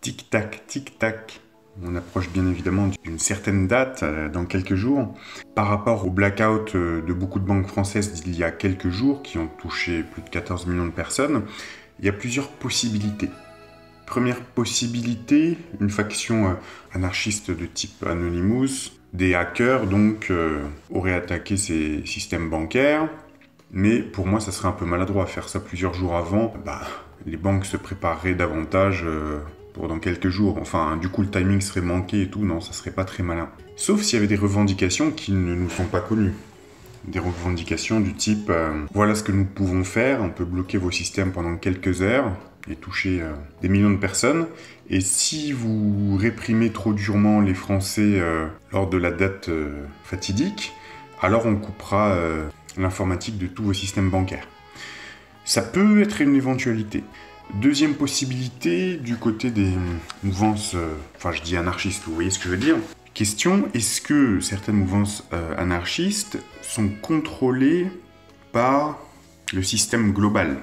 Tic-tac, tic-tac. On approche bien évidemment d'une certaine date, dans quelques jours. Par rapport au blackout de beaucoup de banques françaises d'il y a quelques jours, qui ont touché plus de 14 millions de personnes, il y a plusieurs possibilités. Première possibilité, une faction anarchiste de type Anonymous, des hackers donc auraient attaqué ces systèmes bancaires, mais pour moi ça serait un peu maladroit faire ça plusieurs jours avant. Les banques se prépareraient davantage pour dans quelques jours. Enfin, du coup le timing serait manqué et tout, non, ça serait pas très malin. Sauf s'il y avait des revendications qui ne nous sont pas connues. Des revendications du type voilà ce que nous pouvons faire, on peut bloquer vos systèmes pendant quelques heures et toucher des millions de personnes. Et si vous réprimez trop durement les Français lors de la date fatidique, alors on coupera l'informatique de tous vos systèmes bancaires. Ça peut être une éventualité. Deuxième possibilité, du côté des mouvances, je dis anarchistes, vous voyez ce que je veux dire ? Question, est-ce que certaines mouvances anarchistes sont contrôlées par le système global ?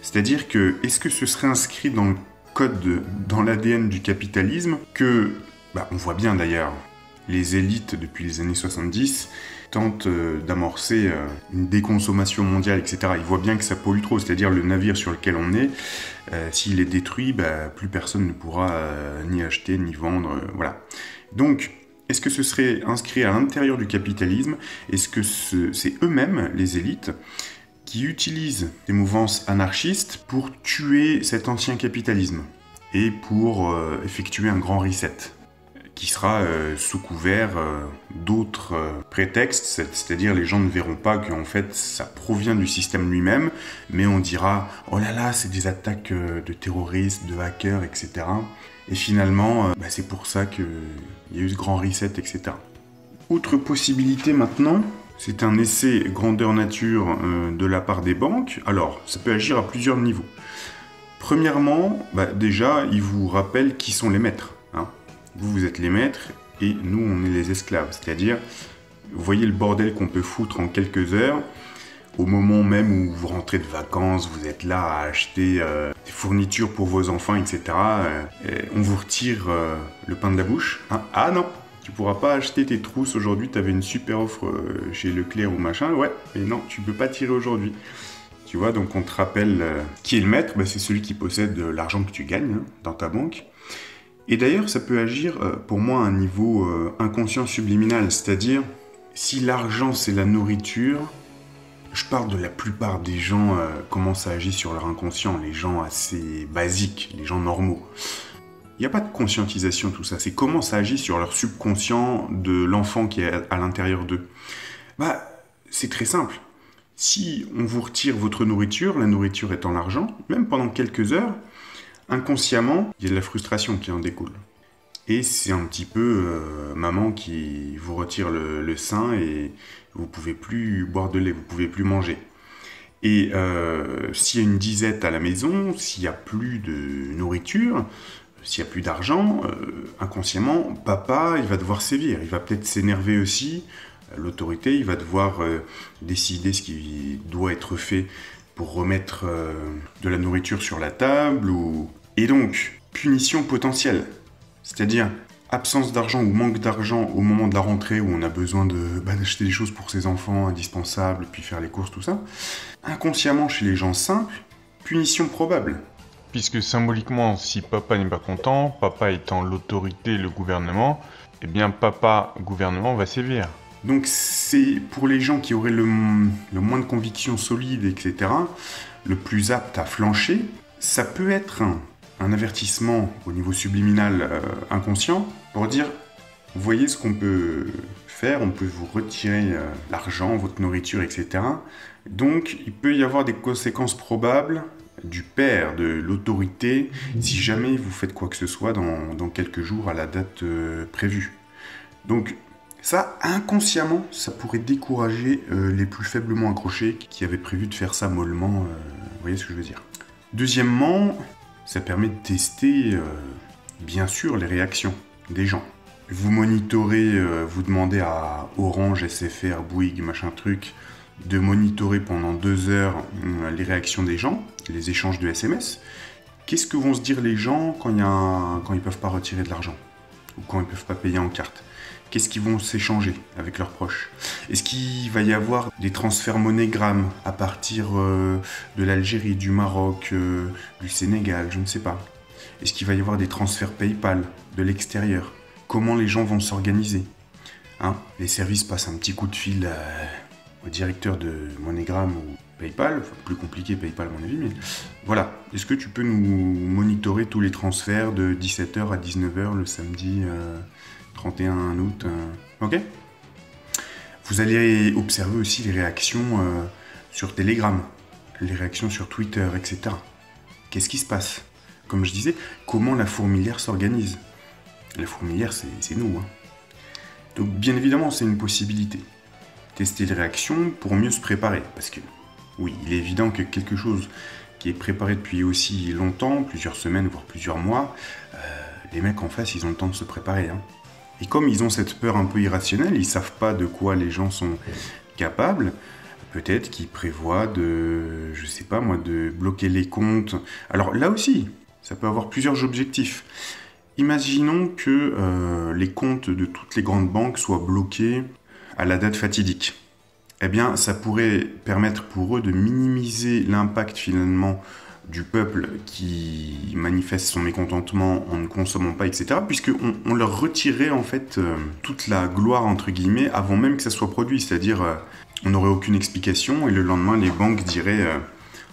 C'est-à-dire que, est-ce que ce serait inscrit dans le code, dans l'ADN du capitalisme, que, on voit bien d'ailleurs, les élites depuis les années 70 tentent d'amorcer une déconsommation mondiale, etc. Ils voient bien que ça pollue trop, c'est-à-dire le navire sur lequel on est, s'il est détruit, plus personne ne pourra ni acheter ni vendre, voilà. Donc, est-ce que ce serait inscrit à l'intérieur du capitalisme ? Est-ce que c'est eux-mêmes, les élites, qui utilisent des mouvances anarchistes pour tuer cet ancien capitalisme et pour effectuer un grand reset qui sera sous couvert d'autres prétextes, c'est-à-dire les gens ne verront pas qu'en fait ça provient du système lui-même, mais on dira « oh là là, c'est des attaques de terroristes, de hackers, etc. » Et finalement, c'est pour ça qu'il y a eu ce grand reset, etc. Autre possibilité maintenant, c'est un essai grandeur nature de la part des banques. Alors, ça peut agir à plusieurs niveaux. Premièrement, déjà, ils vous rappellent qui sont les maîtres. Vous êtes les maîtres et nous, on est les esclaves. C'est-à-dire, vous voyez le bordel qu'on peut foutre en quelques heures. Au moment même où vous rentrez de vacances, vous êtes là à acheter des fournitures pour vos enfants, etc. On vous retire le pain de la bouche. Ah non, tu pourras pas acheter tes trousses aujourd'hui, tu avais une super offre chez Leclerc ou machin. Ouais, mais non, tu peux pas tirer aujourd'hui. Tu vois, donc on te rappelle qui est le maître, c'est celui qui possède l'argent que tu gagnes dans ta banque. Et d'ailleurs, ça peut agir pour moi à un niveau inconscient subliminal, c'est-à-dire si l'argent c'est la nourriture, je parle de la plupart des gens, comment ça agit sur leur inconscient, les gens assez basiques, les gens normaux. Il n'y a pas de conscientisation tout ça, c'est comment ça agit sur leur subconscient de l'enfant qui est à l'intérieur d'eux. C'est très simple. Si on vous retire votre nourriture, la nourriture étant l'argent, même pendant quelques heures, inconsciemment, il y a de la frustration qui en découle. Et c'est un petit peu maman qui vous retire le sein et vous ne pouvez plus boire de lait, vous ne pouvez plus manger. Et s'il y a une disette à la maison, s'il n'y a plus de nourriture, s'il n'y a plus d'argent, inconsciemment, papa, il va devoir sévir. Il va peut-être s'énerver aussi. L'autorité, il va devoir décider ce qui doit être fait pour remettre de la nourriture sur la table. Et donc, punition potentielle. C'est-à-dire, absence d'argent ou manque d'argent au moment de la rentrée où on a besoin d'acheter des choses pour ses enfants indispensables, puis faire les courses, tout ça. Inconsciemment, chez les gens simples, punition probable. Puisque symboliquement, si papa n'est pas content, papa étant l'autorité, le gouvernement, eh bien papa, gouvernement, va sévir. Donc c'est pour les gens qui auraient le moins de convictions solides, etc., le plus apte à flancher, ça peut être un avertissement au niveau subliminal inconscient pour dire, vous voyez ce qu'on peut faire, on peut vous retirer l'argent, votre nourriture, etc. Donc il peut y avoir des conséquences probables du père, de l'autorité, si jamais vous faites quoi que ce soit dans quelques jours à la date prévue. Donc ça, inconsciemment, ça pourrait décourager les plus faiblement accrochés qui avaient prévu de faire ça mollement, vous voyez ce que je veux dire. Deuxièmement, ça permet de tester, bien sûr, les réactions des gens. Vous monitorez, vous demandez à Orange, SFR, Bouygues, machin truc, de monitorer pendant 2 heures les réactions des gens, les échanges de SMS. Qu'est-ce que vont se dire les gens quand ils peuvent pas retirer de l'argent ou quand ils peuvent pas payer en carte? Qu'est-ce qu'ils vont s'échanger avec leurs proches? Est-ce qu'il va y avoir des transferts MoneyGram à partir de l'Algérie, du Maroc, du Sénégal, je ne sais pas. Est-ce qu'il va y avoir des transferts PayPal de l'extérieur? Comment les gens vont s'organiser? Hein, les services passent un petit coup de fil au directeur de MoneyGram ou PayPal, enfin, plus compliqué PayPal à mon avis, mais voilà. Est-ce que tu peux nous monitorer tous les transferts de 17h à 19h le samedi 31 août Ok. Vous allez observer aussi les réactions sur Telegram, les réactions sur Twitter, etc. Qu'est-ce qui se passe? Comme je disais, comment la fourmilière s'organise? La fourmilière, c'est nous. Hein. Donc bien évidemment, c'est une possibilité. Tester les réactions pour mieux se préparer. Parce que, oui, il est évident que quelque chose qui est préparé depuis aussi longtemps, plusieurs semaines, voire plusieurs mois, les mecs en face, ils ont le temps de se préparer. Hein. Et comme ils ont cette peur un peu irrationnelle, ils savent pas de quoi les gens sont capables, peut-être qu'ils prévoient de, je sais pas moi, de bloquer les comptes. Alors là aussi, ça peut avoir plusieurs objectifs. Imaginons que les comptes de toutes les grandes banques soient bloqués à la date fatidique. Eh bien, ça pourrait permettre pour eux de minimiser l'impact finalement du peuple qui manifeste son mécontentement en ne consommant pas, etc. Puisqu'on leur retirait en fait toute la gloire, entre guillemets, avant même que ça soit produit. C'est-à-dire, on n'aurait aucune explication et le lendemain, les banques diraient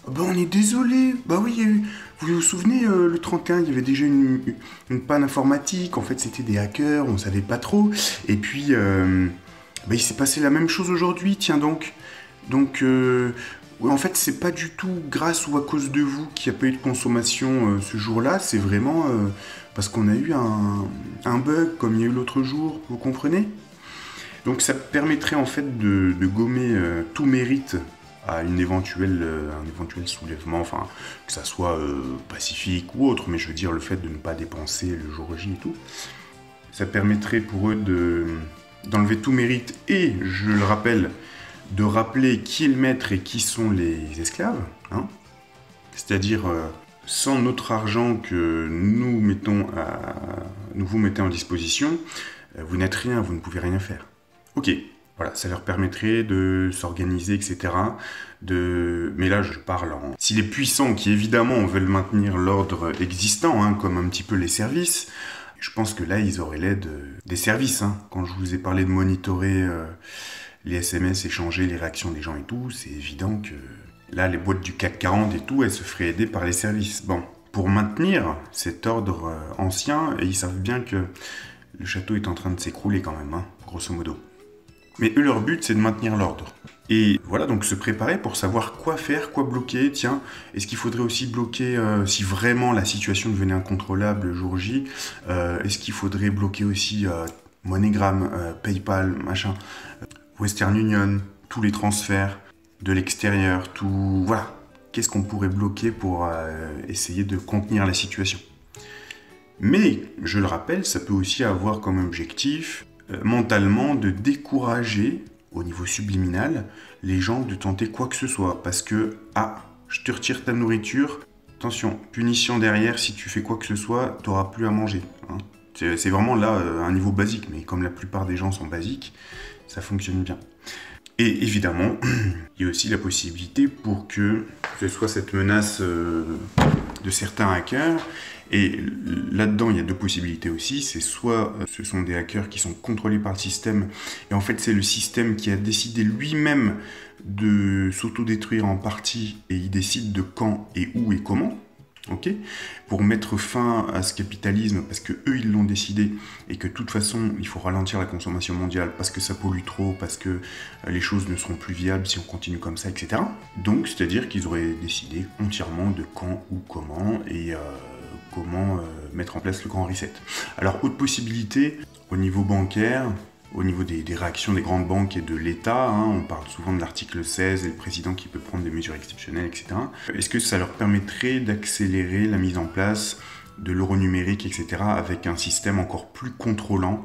oh ben, on est désolé, bah oui, il y a eu... Vous vous souvenez, le 31, il y avait déjà une panne informatique, en fait c'était des hackers, on savait pas trop, et puis bah, il s'est passé la même chose aujourd'hui, tiens donc. Donc, en fait, c'est pas du tout grâce ou à cause de vous qu'il n'y a pas eu de consommation ce jour-là, c'est vraiment parce qu'on a eu un bug comme il y a eu l'autre jour, vous comprenez? Donc ça permettrait en fait de gommer tout mérite à un éventuel soulèvement, enfin, que ça soit pacifique ou autre, mais je veux dire le fait de ne pas dépenser le jour J et tout, ça permettrait pour eux d'enlever tout mérite et, je le rappelle, de rappeler qui est le maître et qui sont les esclaves, hein, c'est-à-dire sans notre argent que nous vous mettez en disposition, vous n'êtes rien, vous ne pouvez rien faire. Ok. Voilà, ça leur permettrait de s'organiser, etc. Mais là, je parle en... Si les puissants, qui évidemment veulent maintenir l'ordre existant, hein, comme un petit peu les services, je pense que là, ils auraient l'aide des services. Hein. Quand je vous ai parlé de monitorer les SMS, échanger les réactions des gens et tout, c'est évident que là, les boîtes du CAC 40 et tout, elles se feraient aider par les services. Bon, pour maintenir cet ordre ancien, et ils savent bien que le château est en train de s'écrouler quand même, hein, grosso modo. Mais eux, leur but, c'est de maintenir l'ordre. Et voilà, donc se préparer pour savoir quoi faire, quoi bloquer. Tiens, est-ce qu'il faudrait aussi bloquer, si vraiment la situation devenait incontrôlable le jour J, est-ce qu'il faudrait bloquer aussi MoneyGram, PayPal, machin, Western Union, tous les transferts de l'extérieur, tout... Voilà. Qu'est-ce qu'on pourrait bloquer pour essayer de contenir la situation? Mais, je le rappelle, ça peut aussi avoir comme objectif... mentalement de décourager au niveau subliminal les gens de tenter quoi que ce soit parce que je te retire ta nourriture, attention, punition derrière, si tu fais quoi que ce soit, t'auras plus à manger, hein. C'est vraiment là un niveau basique, mais comme la plupart des gens sont basiques, ça fonctionne bien. Et évidemment, il y a aussi la possibilité pour que ce soit cette menace de certains hackers. Et là-dedans, il y a deux possibilités aussi. C'est soit ce sont des hackers qui sont contrôlés par le système, et en fait, c'est le système qui a décidé lui-même de s'autodétruire en partie, et il décide de quand et où et comment, ok, pour mettre fin à ce capitalisme, parce que eux, ils l'ont décidé, et que de toute façon, il faut ralentir la consommation mondiale, parce que ça pollue trop, parce que les choses ne seront plus viables si on continue comme ça, etc. Donc, c'est-à-dire qu'ils auraient décidé entièrement de quand ou comment, et... comment mettre en place le grand reset. Alors, autre possibilité, au niveau bancaire, au niveau des réactions des grandes banques et de l'État, hein, on parle souvent de l'article 16 et le président qui peut prendre des mesures exceptionnelles, etc. Est-ce que ça leur permettrait d'accélérer la mise en place de l'euro numérique, etc., avec un système encore plus contrôlant,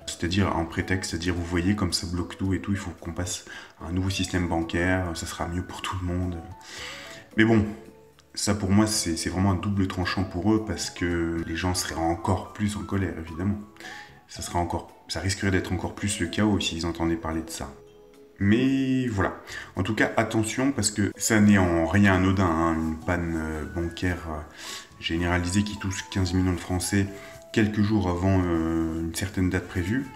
c'est-à-dire en prétexte, c'est-à-dire vous voyez comme ça bloque tout et tout, il faut qu'on passe à un nouveau système bancaire, ça sera mieux pour tout le monde. Mais bon, Ça pour moi c'est vraiment un double tranchant pour eux parce que les gens seraient encore plus en colère évidemment. Ça risquerait d'être encore plus le chaos s'ils entendaient parler de ça. Mais voilà. En tout cas, attention parce que ça n'est en rien anodin, hein, une panne bancaire généralisée qui touche 15 millions de Français quelques jours avant une certaine date prévue.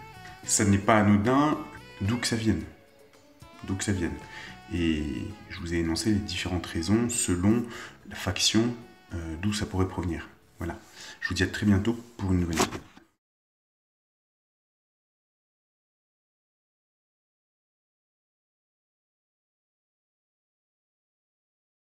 Ça n'est pas anodin, d'où que ça vienne. D'où que ça vienne. Et je vous ai énoncé les différentes raisons selon la faction d'où ça pourrait provenir. Voilà. Je vous dis à très bientôt pour une nouvelle vidéo.